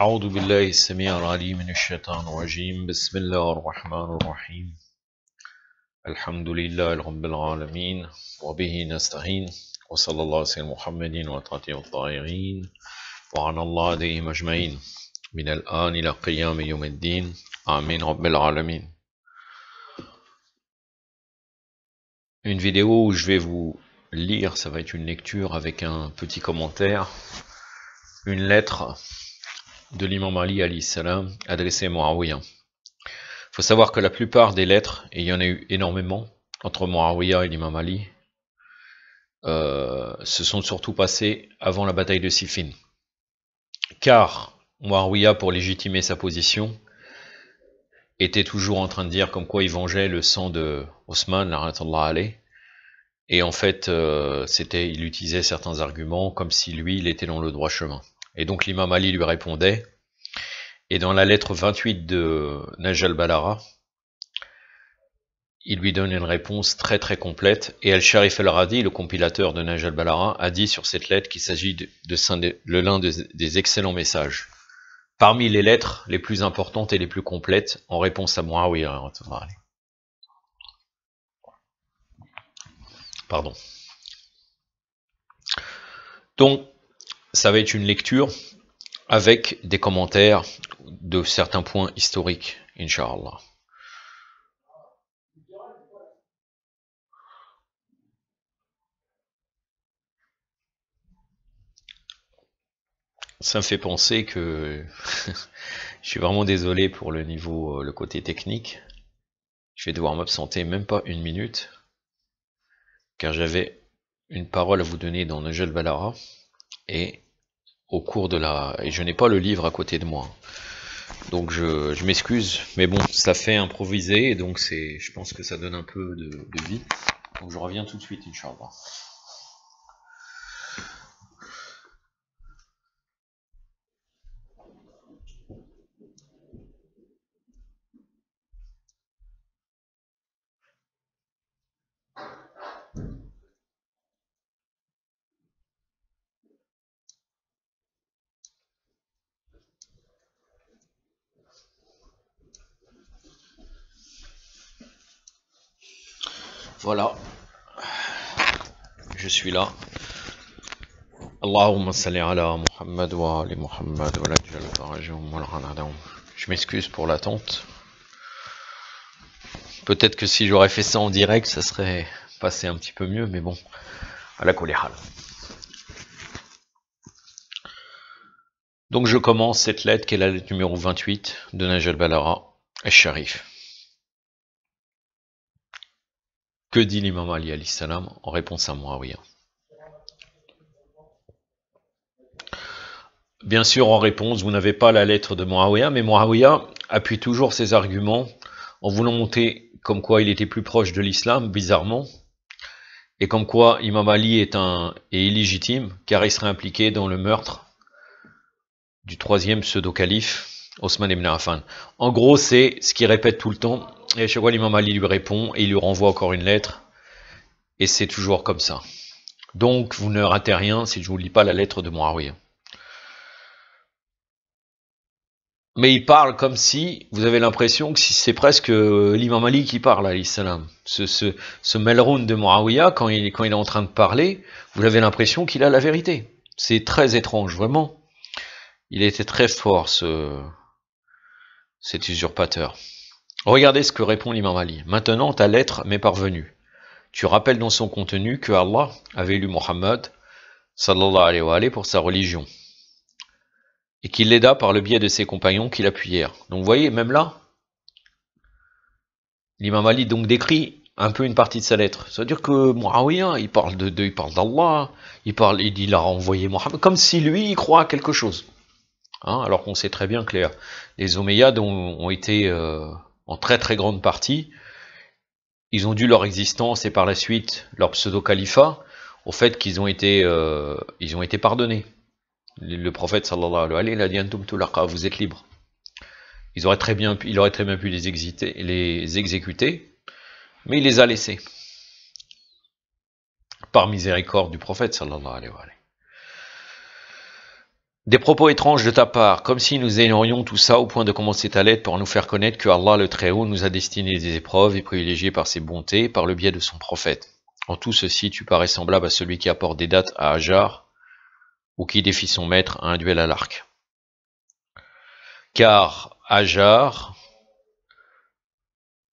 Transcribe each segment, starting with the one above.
أعوذ بالله السميع العليم من الشيطان الرجيم بسم الله الرحمن الرحيم الحمد لله رب العالمين وبه نستعين وصلى الله على محمد وطاعته الطاهرين وعلى الله عليهم أجمعين من الآن إلى قيام يوم الدين آمين رب العالمين. Une vidéo où je vais vous lire, ça va être une lecture avec un petit commentaire, une lettre de l'imam Ali alayhi salam adressée à Muawiyah. Il faut savoir que la plupart des lettres, et il y en a eu énormément entre Muawiyah et l'imam Ali, se sont surtout passées avant la bataille de Siffin. Car Muawiyah, pour légitimer sa position, était toujours en train de dire comme quoi il vengeait le sang de Osman, la'natullah alayh. Et en fait, il utilisait certains arguments comme si lui, il était dans le droit chemin. Et donc l'imam Ali lui répondait, et dans la lettre 28 de Nahj al-Balagha, il lui donne une réponse très très complète, et Al-Sharif al-Radi, le compilateur de Nahj al-Balagha, a dit sur cette lettre qu'il s'agit de l'un des excellents messages. Parmi les lettres les plus importantes et les plus complètes en réponse à Muawiyah. Pardon. Donc, ça va être une lecture avec des commentaires de certains points historiques, Inch'Allah. Ça me fait penser que je suis vraiment désolé pour le côté technique. Je vais devoir m'absenter même pas une minute, car j'avais une parole à vous donner dans Nahj al-Balagha, et au cours de et je n'ai pas le livre à côté de moi. Donc je m'excuse, mais bon, ça fait improviser, et donc je pense que ça donne un peu de vie. Donc je reviens tout de suite, Inch'Allah. Voilà, je suis là. Allahumma salli ala Muhammad wa ali Muhammad wa lajjal farajum wa al-ghanadam. Je m'excuse pour l'attente. Peut-être que si j'aurais fait ça en direct, ça serait passé un petit peu mieux, mais bon, à la kulihal. Donc je commence cette lettre qui est la lettre numéro 28 de Nahj al-Balagha al-Sharif. Que dit l'imam Ali alayhi salam en réponse à Muawiyah? Bien sûr, en réponse, vous n'avez pas la lettre de Muawiyah, mais Muawiyah appuie toujours ses arguments en voulant montrer comme quoi il était plus proche de l'islam, bizarrement, et comme quoi Imam Ali est illégitime, car il serait impliqué dans le meurtre du troisième pseudo-calife, Osman ibn Affan. En gros, c'est ce qu'il répète tout le temps, et à chaque fois l'imam Ali lui répond, et il lui renvoie encore une lettre, et c'est toujours comme ça. Donc, vous ne ratez rien si je ne vous lis pas la lettre de Muawiyah. Mais il parle comme si, vous avez l'impression que c'est presque l'imam Ali qui parle, alayhi salam. Ce Melroun de Muawiyah, quand il est en train de parler, vous avez l'impression qu'il a la vérité. C'est très étrange, vraiment. Il était très fort, cet usurpateur. Regardez ce que répond l'imam Ali. Maintenant, ta lettre m'est parvenue. Tu rappelles dans son contenu que Allah avait élu Muhammad, sallallahu alayhi wa alayhi, pour sa religion, et qu'il l'aida par le biais de ses compagnons qui l'appuyèrent. Donc vous voyez, même là, l'imam Ali donc décrit un peu une partie de sa lettre. C'est-à-dire que Muawiyah, il parle d'Allah, il dit il a envoyé Muhammad, comme si lui, il croit à quelque chose. Hein, alors qu'on sait très bien que les Omeyyades ont été, en très très grande partie, ils ont dû leur existence et par la suite leur pseudo-califat au fait qu'ils ont été pardonnés. Le prophète sallallahu alayhi wa sallam, il a dit antum tulaqa, vous êtes libres. Il aurait très bien pu les exécuter, mais il les a laissés par miséricorde du prophète sallallahu alayhi wa sallam. Des propos étranges de ta part, comme si nous ignorions tout ça au point de commencer ta lettre pour nous faire connaître que Allah le Très-Haut nous a destiné des épreuves et privilégiés par ses bontés, par le biais de son prophète. En tout ceci, tu parais semblable à celui qui apporte des dattes à Hajar, ou qui défie son maître à un duel à l'arc. Car Hajar,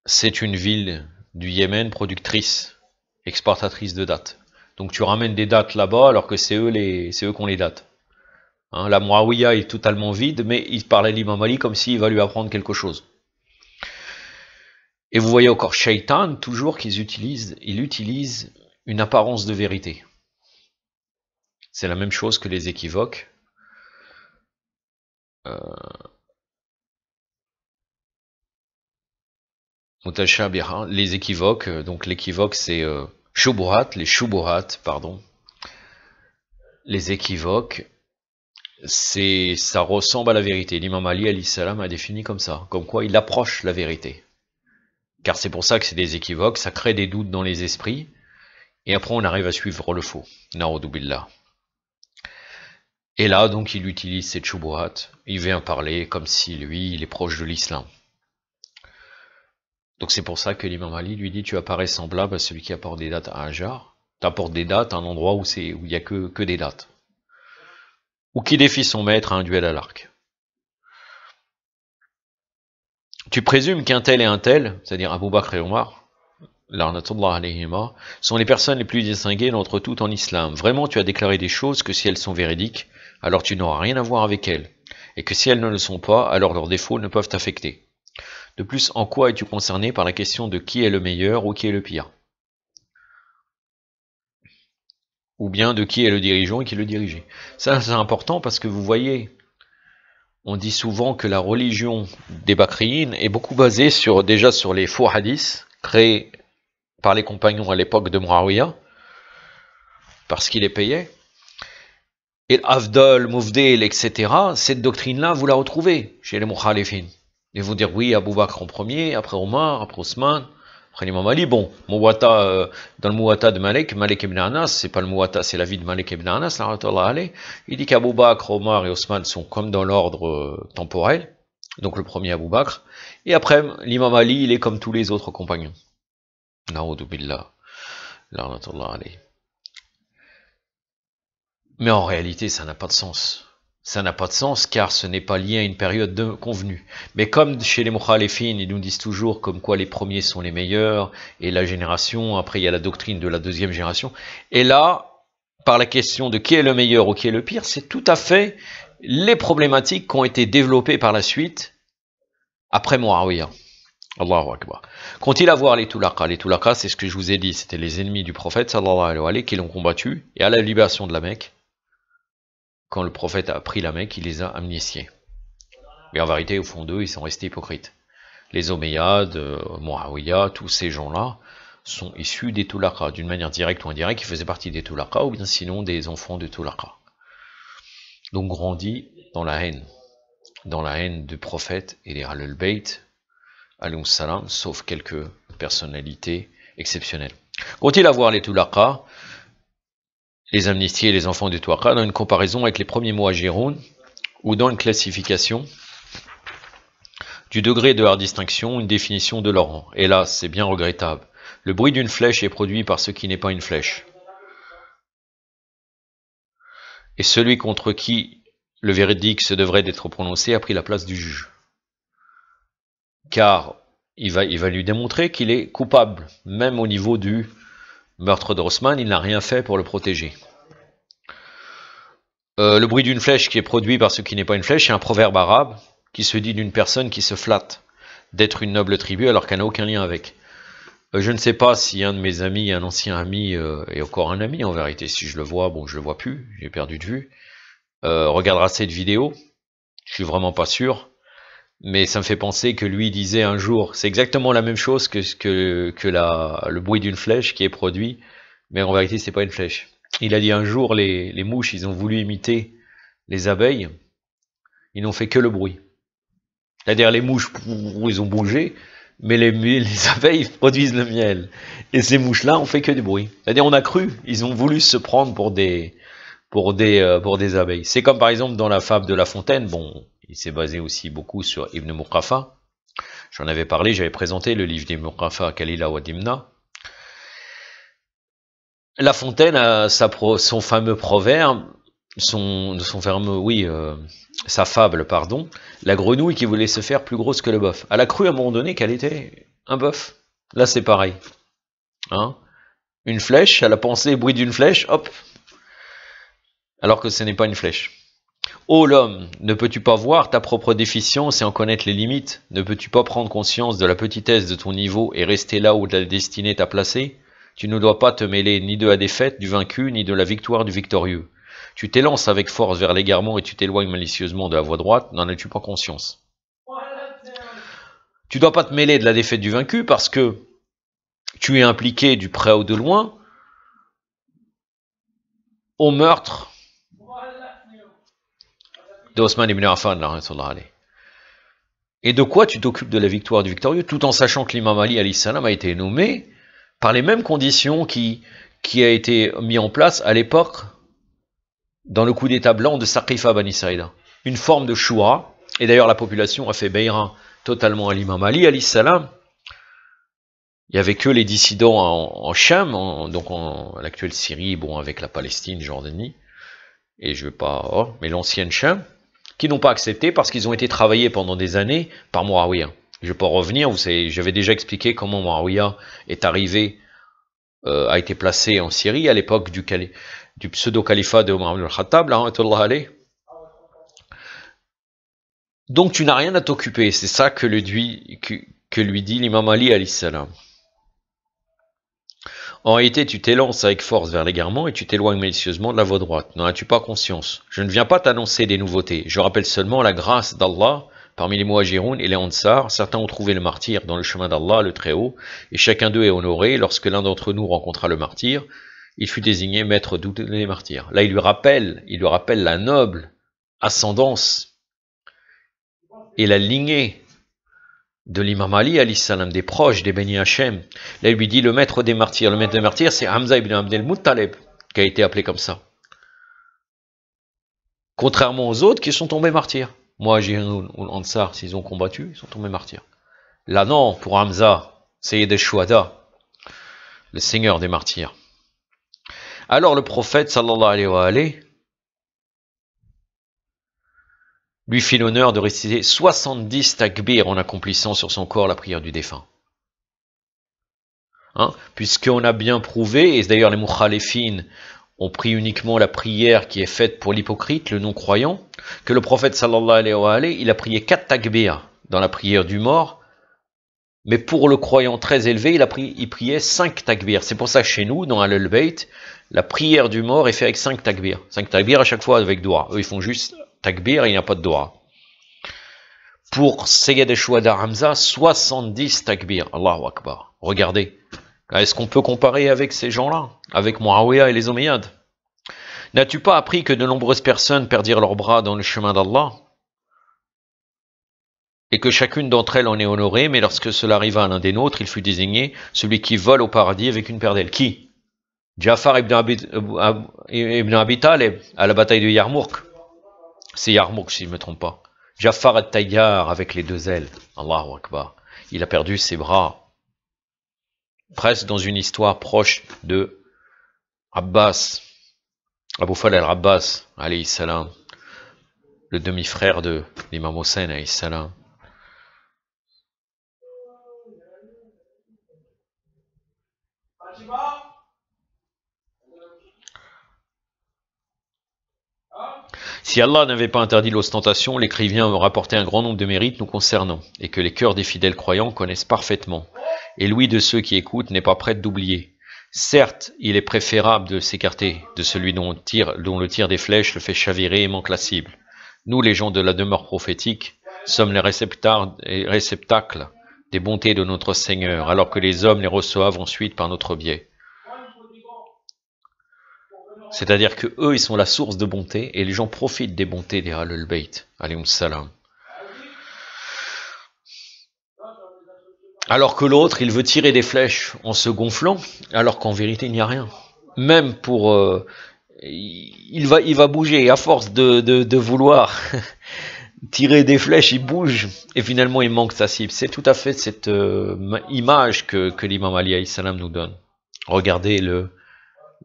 c'est une ville du Yémen productrice, exportatrice de dattes. Donc tu ramènes des dattes là-bas alors que c'est eux qui ont les dattes. Hein, la Muawiyah est totalement vide, mais il parle à l'imam Ali comme s'il va lui apprendre quelque chose. Et vous voyez encore Shaitan, toujours il utilise une apparence de vérité. C'est la même chose que les équivoques. Mutashabiha, les équivoques, donc l'équivoque c'est les shubuhat, pardon. Les équivoques, ça ressemble à la vérité. L'imam Ali alayhi salam a défini comme ça, comme quoi il approche la vérité. Car c'est pour ça que c'est des équivoques, ça crée des doutes dans les esprits, et après on arrive à suivre le faux. Na'udhu billah. Et là, donc, il utilise cette shubuhat, il vient parler comme si lui, il est proche de l'islam. Donc c'est pour ça que l'imam Ali lui dit, tu apparais semblable à celui qui apporte des dates à Hajar, t'apportes des dates à un endroit où il n'y a que des dates. Ou qui défie son maître à un duel à l'arc. Tu présumes qu'un tel et un tel, c'est-à-dire Abu Bakr et Omar, l'arnatullah alayhima, sont les personnes les plus distinguées d'entre toutes en islam. Vraiment, tu as déclaré des choses que si elles sont véridiques, alors tu n'auras rien à voir avec elles. Et que si elles ne le sont pas, alors leurs défauts ne peuvent t'affecter. De plus, en quoi es-tu concerné par la question de qui est le meilleur ou qui est le pire? Ou bien de qui est le dirigeant et qui est le dirigé. Ça, c'est important parce que vous voyez, on dit souvent que la religion des Bakriyin est beaucoup basée déjà sur les faux hadiths créés par les compagnons à l'époque de Muawiyah, parce qu'il les payait. Et l'Afdal, Moufdel, etc., cette doctrine-là, vous la retrouvez chez les Mukhalifin. Ils vont dire oui, Abu Bakr en premier, après Omar, après Ousmane, après l'imam Ali. Bon, dans le Muwatta de Malik ibn Anas, c'est pas le Muwatta, c'est la vie de Malik ibn Anas, il dit qu'Abu Bakr, Omar et Ousmane sont comme dans l'ordre temporel, donc le premier Abu Bakr, et après l'imam Ali, il est comme tous les autres compagnons. Na'udhu billah, la'natullah alayhi. Mais en réalité, ça n'a pas de sens. Ça n'a pas de sens car ce n'est pas lié à une période convenue. Mais comme chez les Mukhalifin, ils nous disent toujours comme quoi les premiers sont les meilleurs, et la génération, après il y a la doctrine de la deuxième génération. Et là, par la question de qui est le meilleur ou qui est le pire, c'est tout à fait les problématiques qui ont été développées par la suite, après Muawiyah. Allahu Akbar. Qu'ont-ils à voir les Tulaqa? Les Tulaqa, c'est ce que je vous ai dit, c'était les ennemis du prophète, sallallahu alayhi wa sallam, qui l'ont combattu, et à la libération de la Mecque, quand le prophète a pris la Mecque, il les a amnistiés. Mais en vérité, au fond d'eux, ils sont restés hypocrites. Les Omeyyades, Muawiyah, tous ces gens-là sont issus des Tulaqa, d'une manière directe ou indirecte, ils faisaient partie des Tulaqa, ou bien sinon des enfants de Tulaqa. Donc grandis dans la haine du prophète et des Ahlul Bayt, alayhi salam, sauf quelques personnalités exceptionnelles. Qu'ont-ils à voir les Tulaqa, les amnistiés et les enfants du Tulaqa, dans une comparaison avec les premiers Muhajiroun, ou dans une classification du degré de leur distinction, une définition de leur rang. Et là, c'est bien regrettable. Le bruit d'une flèche est produit par ce qui n'est pas une flèche. Et celui contre qui le verdict se devrait d'être prononcé a pris la place du juge. Car il va lui démontrer qu'il est coupable, même au niveau du meurtre d'Osman, il n'a rien fait pour le protéger. Le bruit d'une flèche qui est produit par ce qui n'est pas une flèche, c'est un proverbe arabe qui se dit d'une personne qui se flatte d'être une noble tribu alors qu'elle n'a aucun lien avec. Je ne sais pas si un de mes amis, un ancien ami, et encore un ami en vérité, si je le vois, bon je le vois plus, j'ai perdu de vue, regardera cette vidéo, je suis vraiment pas sûr, mais ça me fait penser que lui disait un jour, c'est exactement la même chose que le bruit d'une flèche qui est produit, mais en vérité c'est pas une flèche. Il a dit un jour, les mouches, ils ont voulu imiter les abeilles, ils n'ont fait que le bruit. C'est-à-dire les mouches, ils ont bougé, mais les abeilles produisent le miel. Et ces mouches-là ont fait que du bruit. C'est-à-dire on a cru, ils ont voulu se prendre pour des pour des abeilles. C'est comme par exemple dans la fable de La Fontaine, bon, il s'est basé aussi beaucoup sur Ibn Muqafa. J'en avais parlé, j'avais présenté le livre d'Ibn Muqafa, Kalila wa Dimna. La Fontaine a son fameux proverbe, sa fable, pardon, la grenouille qui voulait se faire plus grosse que le bœuf. Elle a cru à un moment donné qu'elle était un bœuf. Là, c'est pareil. Hein, une flèche, elle a pensé bruit d'une flèche, hop, alors que ce n'est pas une flèche. Ô l'homme, ne peux-tu pas voir ta propre déficience et en connaître les limites? Ne peux-tu pas prendre conscience de la petitesse de ton niveau et rester là où la destinée t'a placé? Tu ne dois pas te mêler ni de la défaite du vaincu, ni de la victoire du victorieux. Tu t'élances avec force vers l'égarement et tu t'éloignes malicieusement de la voie droite, n'en as-tu pas conscience? Tu ne dois pas te mêler de la défaite du vaincu parce que tu es impliqué du près ou de loin au meurtre d'Osman ibn Affan. Et de quoi tu t'occupes de la victoire du victorieux, tout en sachant que l'imam Ali alayhi salam a été nommé par les mêmes conditions qui a été mis en place à l'époque dans le coup d'état blanc de Saqifa Bani Saïda. Une forme de choura, et d'ailleurs la population a fait bayra totalement à l'imam Ali alayhi salam. Il n'y avait que les dissidents en Cham, donc en l'actuelle Syrie, bon, avec la Palestine, Jordanie, et je veux pas, mais l'ancienne Cham, qui n'ont pas accepté parce qu'ils ont été travaillés pendant des années par Muawiyah. Je peux revenir, vous savez, j'avais déjà expliqué comment Muawiyah est arrivé, a été placé en Syrie à l'époque du pseudo-califat de Omar ibn al-Khattab, donc tu n'as rien à t'occuper, c'est ça que lui dit l'imam Ali alayhi salam. En réalité, tu t'élances avec force vers l'égarement et tu t'éloignes malicieusement de la voie droite. N'en as-tu pas conscience? Je ne viens pas t'annoncer des nouveautés. Je rappelle seulement la grâce d'Allah. Parmi les Muhajiroun et les Ansar, certains ont trouvé le martyr dans le chemin d'Allah, le Très-Haut, et chacun d'eux est honoré. Lorsque l'un d'entre nous rencontra le martyr, il fut désigné maître de tous les martyrs. Là, il lui rappelle la noble ascendance et la lignée de l'imam Ali alayhi salam, des proches des Beni Hachem. Là, il lui dit le maître des martyrs. Le maître des martyrs, c'est Hamza ibn Abdel Muttalib, qui a été appelé comme ça. Contrairement aux autres qui sont tombés martyrs. Muhajiroun ou Ansar, s'ils ont combattu, ils sont tombés martyrs. Là, non, pour Hamza, Sayyid al-Shuhada, le seigneur des martyrs. Alors, le prophète, sallallahu alayhi wa alayhi, lui fit l'honneur de réciter 70 takbir en accomplissant sur son corps la prière du défunt. Hein, puisqu'on a bien prouvé, et d'ailleurs les mukhalifines ont pris uniquement la prière qui est faite pour l'hypocrite, le non-croyant, que le prophète sallallahu alayhi wa alayhi, il a prié 4 takbir dans la prière du mort, mais pour le croyant très élevé, il priait 5 takbir. C'est pour ça que chez nous, dans Ahlul Bayt, la prière du mort est faite avec 5 takbir. 5 takbir à chaque fois avec doua. Eux, ils font juste takbir et il n'y a pas de doua. Pour Sayyid al-Shuhada Hamza, 70 takbir. Allahu Akbar. Regardez. Est-ce qu'on peut comparer avec ces gens-là, avec Muawiyah et les Omeyyades? N'as-tu pas appris que de nombreuses personnes perdirent leurs bras dans le chemin d'Allah et que chacune d'entre elles en est honorée, mais lorsque cela arriva à l'un des nôtres, il fut désigné celui qui vole au paradis avec une paire d'ailes. Qui? Ja'far ibn Abi Talib à la bataille de Yarmouk. C'est Yarmouk si je ne me trompe pas. Ja'far al-Tayyar avec les 2 ailes. Allahu Akbar. Il a perdu ses bras. Presque dans une histoire proche de Abbas, Abu Fal al-Abbas, alayhi salam, le demi-frère de l'imam Hossein, alayhi salam. Si Allah n'avait pas interdit l'ostentation, l'écrivain me rapportait un grand nombre de mérites nous concernant, et que les cœurs des fidèles croyants connaissent parfaitement. Et l'ouïe de ceux qui écoutent n'est pas prête d'oublier. Certes, il est préférable de s'écarter de celui dont le tir des flèches le fait chavirer et manque la cible. Nous, les gens de la demeure prophétique, sommes les réceptacles des bontés de notre Seigneur, alors que les hommes les reçoivent ensuite par notre biais. C'est-à-dire que eux, ils sont la source de bonté, et les gens profitent des bontés des Ahlul Bayt, alayhum salam. Alors que l'autre, il veut tirer des flèches en se gonflant, alors qu'en vérité, il n'y a rien. Même pour il va bouger à force de vouloir tirer des flèches, il bouge et finalement il manque sa cible. C'est tout à fait cette image que l'imam Ali alayhi salam nous donne. Regardez le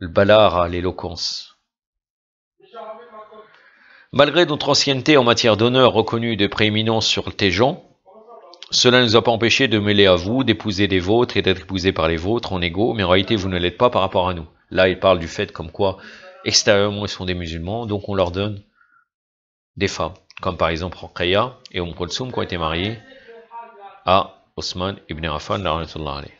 balar à l'éloquence. Malgré notre ancienneté en matière d'honneur reconnue de prééminence sur tes gens, cela ne nous a pas empêché de mêler à vous, d'épouser des vôtres et d'être épousés par les vôtres en égaux, mais en réalité vous ne l'êtes pas par rapport à nous. Là il parle du fait comme quoi extérieurement ils sont des musulmans, donc on leur donne des femmes, comme par exemple Ruqayya et Kulthum qui ont été mariés à Osman ibn Affan rahmatullah alayh.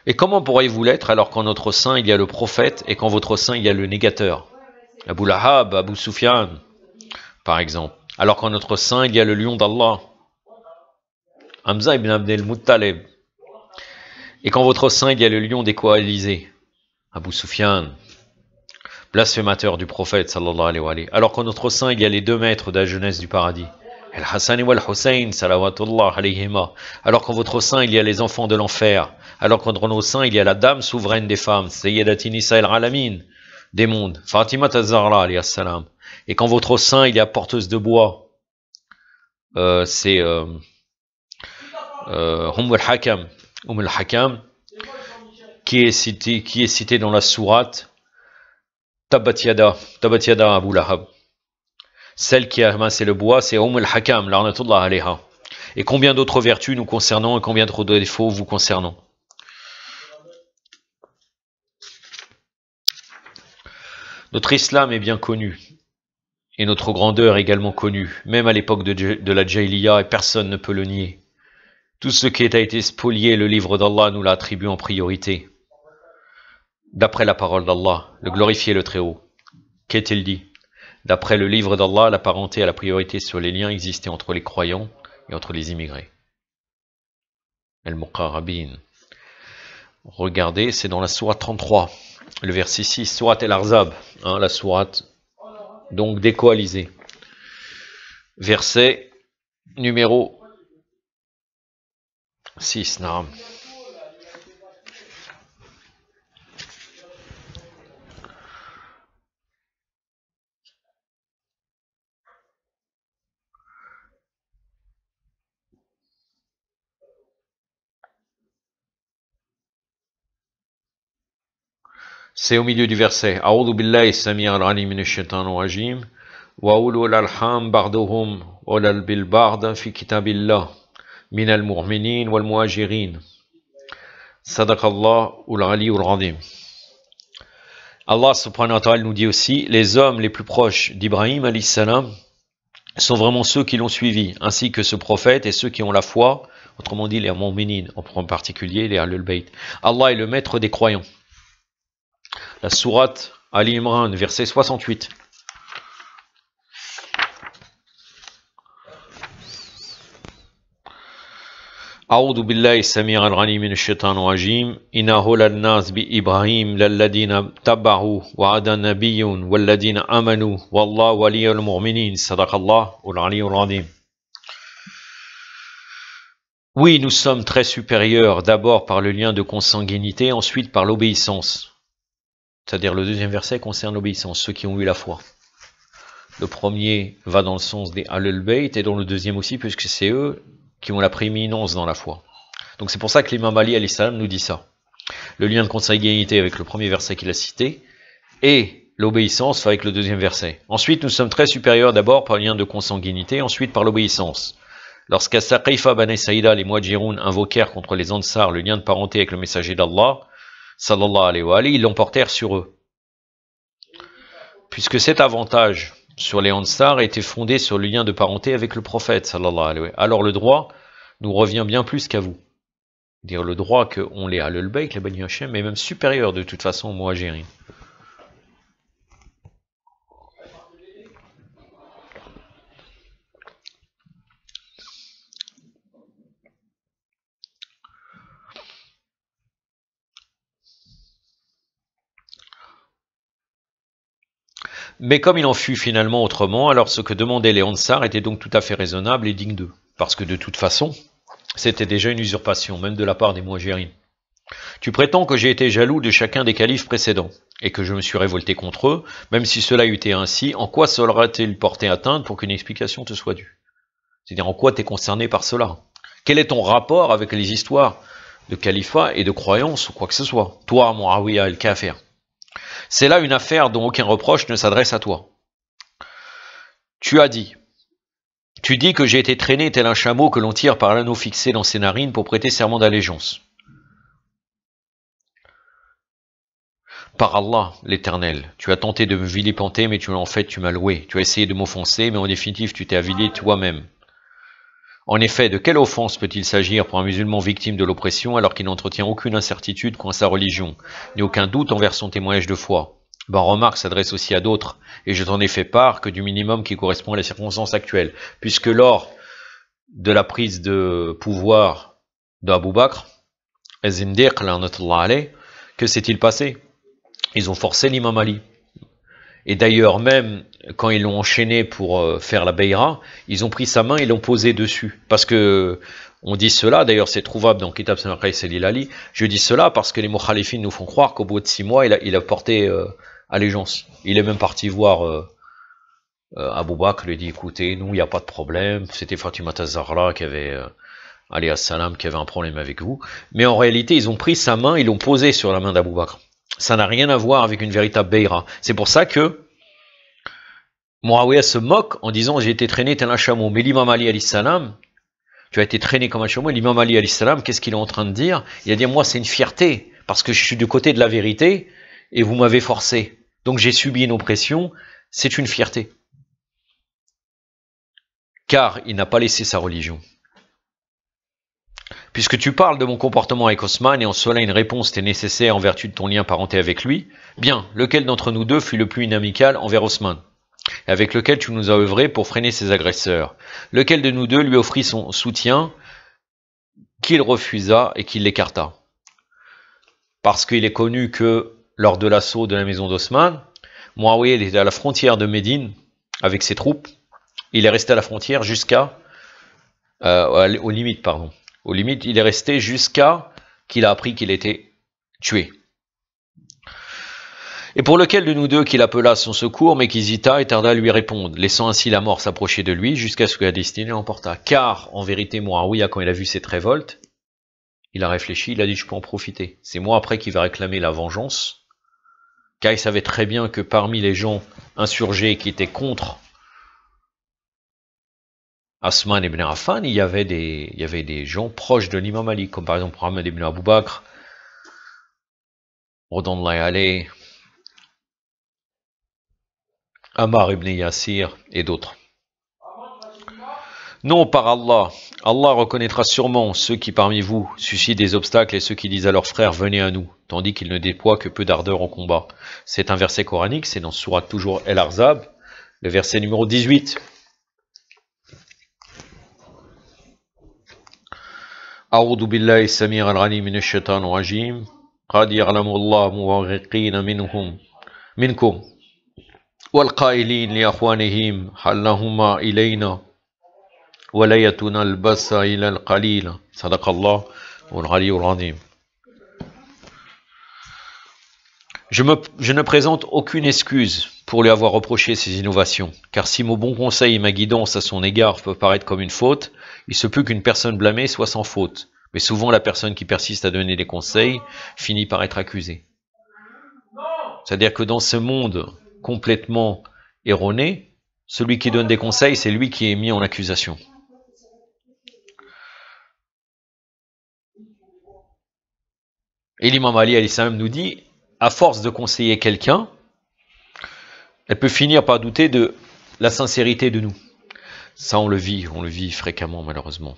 Et comment pourriez-vous l'être alors qu'en notre sein il y a le prophète et qu'en votre sein il y a le négateur? Abu Lahab, Abu Sufyan, par exemple. Alors qu'en notre sein il y a le lion d'Allah, Hamza ibn Abdel Muttalib. Et qu'en votre sein il y a le lion des coalisés, Abu Sufyan, blasphémateur du prophète sallallahu alayhi wa alayhi. Alors qu'en notre sein il y a les deux maîtres de la jeunesse du paradis, Al-Hassan et Al-Hussein, salawatullah alayhima. Alors qu'en votre sein il y a les enfants de l'enfer. Alors qu'entre nos seins il y a la dame souveraine des femmes, Sayyidati Nisa al-Alamin, des mondes, Fatima az-Zahra alayhi salam. Et qu'en votre sein il y a porteuse de bois, c'est al-Hakam, al-Hakam, qui est cité dans la sourate Tabbat Yada Abu Lahab. Celle qui a amassé le bois, c'est al-Hakam, l'arnatullah alayha. Et combien d'autres vertus nous concernant et combien d'autres défauts vous concernant. Notre islam est bien connu, et notre grandeur également connue, même à l'époque de la Jahiliya, et personne ne peut le nier. Tout ce qui a été spolié, le livre d'Allah nous l'a attribué en priorité. D'après la parole d'Allah, le glorifié le Très-Haut. Qu'est-il dit? D'après le livre d'Allah, la parenté a la priorité sur les liens existants entre les croyants et entre les immigrés. Al-Muqarrabin. Regardez, c'est dans la sourate 33, le verset 6, sourate Al-Ahzab, la sourate donc des coalisés. Verset numéro 6, naam. C'est au milieu du verset. A'udhu billahi sami' al-alim minash shaitanir rajim. Wa ulul arham ba'duhum ulal bil ba'd fi kitabillah min al-mu'minin wal muhajirin. Sadaqallahu al-aliyyul azim. Allah subhanahu wa ta'ala nous dit aussi, les hommes les plus proches d'Ibrahim alayhi salam sont vraiment ceux qui l'ont suivi, ainsi que ce prophète et ceux qui ont la foi, autrement dit les mu'minin, en particulier les Ahlul Bayt. Allah est le maître des croyants. La sourate Ali Imran, verset 68. أعوذ بالله السميع العليم من الشيطان الرجيم إنه للناس بإبراهيم للذين تبعوا وعد النبي والذين آمنوا والله ولي المؤمنين صدق الله العلي العظيم. Oui, nous sommes très supérieurs, d'abord par le lien de consanguinité, ensuite par l'obéissance. C'est-à-dire le deuxième verset concerne l'obéissance, ceux qui ont eu la foi. Le premier va dans le sens des Ahlul Bayt et dans le deuxième aussi, puisque c'est eux qui ont la prééminence dans la foi. Donc c'est pour ça que l'imam Ali alayhi salam nous dit ça. Le lien de consanguinité avec le premier verset qu'il a cité et l'obéissance avec le deuxième verset. Ensuite, nous sommes très supérieurs d'abord par le lien de consanguinité, ensuite par l'obéissance. Lorsqu'à Saqifa Bani Saïda, les Muhajiroun invoquèrent contre les Ansar le lien de parenté avec le messager d'Allah, sallallahu alayhi wa alayhi, ils l'emportèrent sur eux. Puisque cet avantage sur les Ansar était fondé sur le lien de parenté avec le prophète, sallallahu alayhi wa alayhi. Alors le droit nous revient bien plus qu'à vous. Dire le droit qu'on les Ahlul Bayt, les Bani Hashim, est même supérieur de toute façon aux Muhajirin. Mais comme il en fut finalement autrement, alors ce que demandaient les Ansar était donc tout à fait raisonnable et digne d'eux. Parce que de toute façon, C'était déjà une usurpation, même de la part des Mouhajirines. Tu prétends que j'ai été jaloux de chacun des califes précédents, et que je me suis révolté contre eux, même si cela eût été ainsi, en quoi cela aurait-il porté atteinte pour qu'une explication te soit due? C'est-à-dire, en quoi tu es concerné par cela? Quel est ton rapport avec les histoires de califat et de croyance ou quoi que ce soit? Toi, Muawiyah el-Kafir. C'est là une affaire dont aucun reproche ne s'adresse à toi. Tu dis que j'ai été traîné tel un chameau que l'on tire par l'anneau fixé dans ses narines pour prêter serment d'allégeance. Par Allah, l'Éternel, tu as tenté de me vilipender, mais en fait tu m'as loué. Tu as essayé de m'offenser, mais en définitive tu t'es avilé toi-même. En effet, de quelle offense peut-il s'agir pour un musulman victime de l'oppression alors qu'il n'entretient aucune incertitude quant à sa religion, ni aucun doute envers son témoignage de foi? Remarque s'adresse aussi à d'autres, et je t'en ai fait part que du minimum qui correspond à les circonstances actuelles, puisque lors de la prise de pouvoir d'Abu Bakr, que s'est-il passé? Ils ont forcé l'imam Ali. Et d'ailleurs, même quand ils l'ont enchaîné pour faire la Bayra, ils ont pris sa main et l'ont posé dessus. Parce que, on dit cela, d'ailleurs c'est trouvable dans Kitab Samarkay Selil Ali, je dis cela parce que les Mukhalifines nous font croire qu'au bout de 6 mois, il a porté allégeance. Il est même parti voir Abu Bakr, lui dit, écoutez, nous, il n'y a pas de problème, c'était Fatima Zahra qui avait, alayhi salam, qui avait un problème avec vous. Mais en réalité, ils ont pris sa main, ils l'ont posé sur la main d'Abu Bakr. Ça n'a rien à voir avec une véritable Bayra. C'est pour ça que Muawiyah se moque en disant j'ai été traîné tel un chameau. Mais l'imam Ali alayhi salam, tu as été traîné comme un chameau. L'imam Ali alayhi salam, qu'est-ce qu'il est en train de dire? Il a dit moi c'est une fierté parce que je suis du côté de la vérité et vous m'avez forcé. Donc j'ai subi une oppression. C'est une fierté. Car il n'a pas laissé sa religion. Puisque tu parles de mon comportement avec Osman et en cela une réponse t'est nécessaire en vertu de ton lien parenté avec lui, bien, lequel d'entre nous deux fut le plus inamical envers Osman, et avec lequel tu nous as œuvré pour freiner ses agresseurs? Lequel de nous deux lui offrit son soutien qu'il refusa et qu'il l'écarta? Parce qu'il est connu que lors de l'assaut de la maison d'Osman, Muawiyah était à la frontière de Médine avec ses troupes. Il est resté à la frontière jusqu'à aux limites, pardon. Aux limites, il est resté jusqu'à qu'il a appris qu'il était tué. Et pour lequel de nous deux qu'il appela à son secours, mais qu'hésita et tarda à lui répondre, laissant ainsi la mort s'approcher de lui jusqu'à ce que la destinée l'emporta. Car, en vérité, Muawiyah, quand il a vu cette révolte, il a réfléchi, il a dit je peux en profiter. C'est moi après qui va réclamer la vengeance, car il savait très bien que parmi les gens insurgés qui étaient contre Osman ibn Affan, il y avait des gens proches de l'imam Ali, comme par exemple Muhammad ibn Abu Bakr, Radhiyallahu alayhi, Ammar ibn Yassir et d'autres. Non, par Allah, Allah reconnaîtra sûrement ceux qui parmi vous suscitent des obstacles et ceux qui disent à leurs frères venez à nous, tandis qu'ils ne déploient que peu d'ardeur en combat. C'est un verset coranique, c'est dans Sourate toujours El Arzab, le verset numéro 18. أعوذ بالله السميع العليم من الشيطان الرجيم قد يعلم الله مواقعين منكم والقائلين لأخوانهم حلهما إلينا ولا يتنا البس إلى القليل صدق الله والعلي العظيم. Je ne présente aucune excuse pour lui avoir reproché ses innovations, car si mon bon conseil et ma guidance à son égard peuvent paraître comme une faute, il se peut qu'une personne blâmée soit sans faute, mais souvent la personne qui persiste à donner des conseils finit par être accusée. C'est-à-dire que dans ce monde complètement erroné, celui qui donne des conseils, c'est lui qui est mis en accusation. Et l'imam Ali alayhi salam nous dit, à force de conseiller quelqu'un, elle peut finir par douter de la sincérité de nous. Ça, on le vit fréquemment, malheureusement.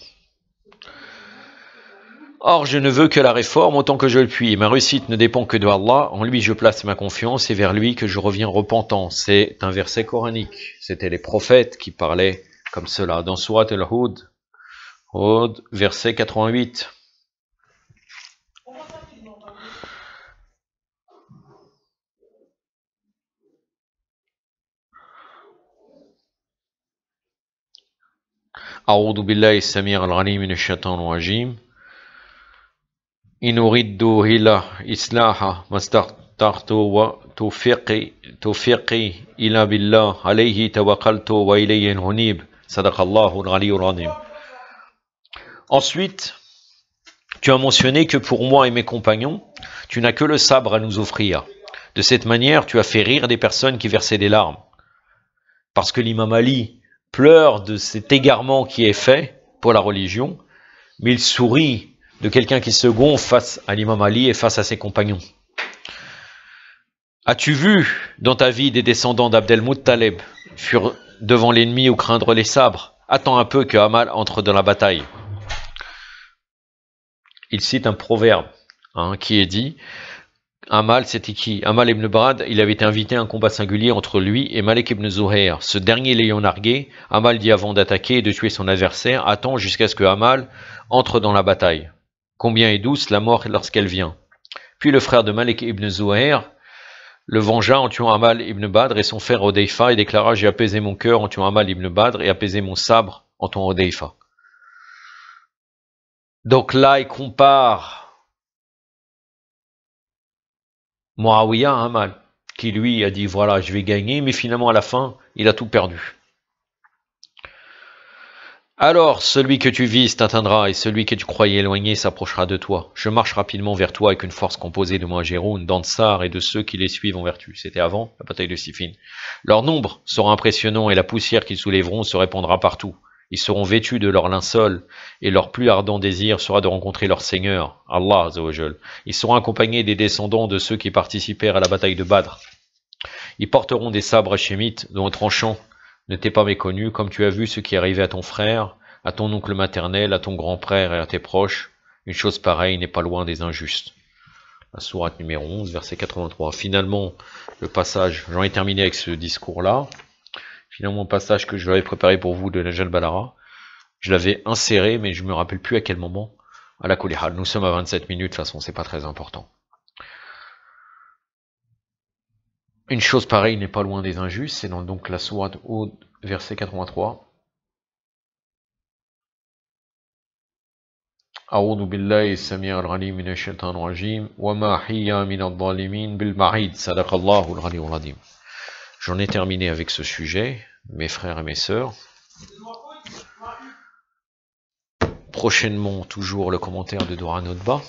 Or, je ne veux que la réforme autant que je le puis, et ma réussite ne dépend que de Allah. En lui, je place ma confiance, et vers lui que je reviens repentant. C'est un verset coranique. C'était les prophètes qui parlaient comme cela. Dans Surat al-Hud, verset 88. أعوذ بالله السميع العليم من الشيطان الرجيم إن أريد إلا إصلاحا ما استطعت وتوفيقي إلا بالله عليه توكلت وإليه أنيب صدق الله العلي العظيم. Ensuite, tu as mentionné que pour moi et mes compagnons, tu n'as que le sabre à nous offrir. De cette manière, tu as fait rire des personnes qui versaient des larmes. Parce que l'imam Ali pleure de cet égarement qui est fait pour la religion, mais il sourit de quelqu'un qui se gonfle face à l'imam Ali et face à ses compagnons. As-tu vu dans ta vie des descendants d'Abdel-Muttalib furent devant l'ennemi ou craindre les sabres? Attends un peu que Amal entre dans la bataille. Il cite un proverbe qui est dit, Amal, c'était qui? Amal ibn Brad, il avait été invité à un combat singulier entre lui et Malik ibn Zuhair. Ce dernier l'ayant nargué, Amal dit avant d'attaquer et de tuer son adversaire, attends jusqu'à ce que Amal entre dans la bataille. Combien est douce la mort lorsqu'elle vient. Puis le frère de Malik ibn Zuhair le vengea en tuant Amal ibn Badr et son frère Odeifa et déclara, j'ai apaisé mon cœur en tuant Amal ibn Badr et apaisé mon sabre en tuant Odeifa. Donc là, il compare Muawiyah à Amal, qui lui a dit voilà, je vais gagner, mais finalement à la fin, il a tout perdu. Alors, celui que tu vises t'atteindra, et celui que tu croyais éloigné s'approchera de toi. Je marche rapidement vers toi avec une force composée de Muhajirun, d'Ansar et de ceux qui les suivent en vertu. C'était avant la bataille de Siffin. Leur nombre sera impressionnant et la poussière qu'ils soulèveront se répandra partout. Ils seront vêtus de leur linceul, et leur plus ardent désir sera de rencontrer leur Seigneur, Allah Azzawajal. Ils seront accompagnés des descendants de ceux qui participèrent à la bataille de Badr. Ils porteront des sabres hachémites dont le tranchant ne t'est pas méconnu, comme tu as vu ce qui est arrivé à ton frère, à ton oncle maternel, à ton grand-père et à tes proches. Une chose pareille n'est pas loin des injustes. La sourate numéro 11, verset 83. Finalement, le passage, j'en ai terminé avec ce discours-là. Finalement, le passage que je l'avais préparé pour vous de Najal Balara, je l'avais inséré, mais je ne me rappelle plus à quel moment. À la Kulihal, nous sommes à 27 minutes, de toute façon, c'est pas très important. Une chose pareille n'est pas loin des injustes, c'est dans donc la sourate Hud, verset 83. أعوذ بالله السميع العليم من الشيطان الرجيم وما حي من الظالمين بالبعيد صدق الله العلي العظيم. J'en ai terminé avec ce sujet, mes frères et mes sœurs. Prochainement, toujours le commentaire de Dora Notba.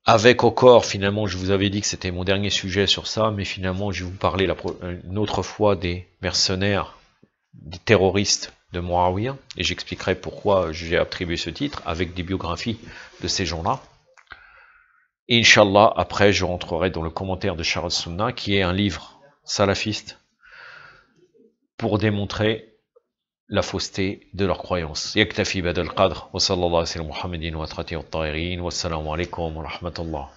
Avec encore, finalement, je vous avais dit que c'était mon dernier sujet sur ça, mais finalement, je vais vous parler une autre fois des mercenaires, des terroristes de Muawiyah, et j'expliquerai pourquoi j'ai attribué ce titre, avec des biographies de ces gens-là. Et Inch'Allah, après, je rentrerai dans le commentaire de Sharh al-Sunnah, qui est un livre salafiste, pour démontrer la fausseté de leurs croyances. Yaktafi badal qadr, wa sallallahu alayhi wa sallam Muhammadin wa atrati wa tahirin, wa assalamu alaikum wa rahmatullah.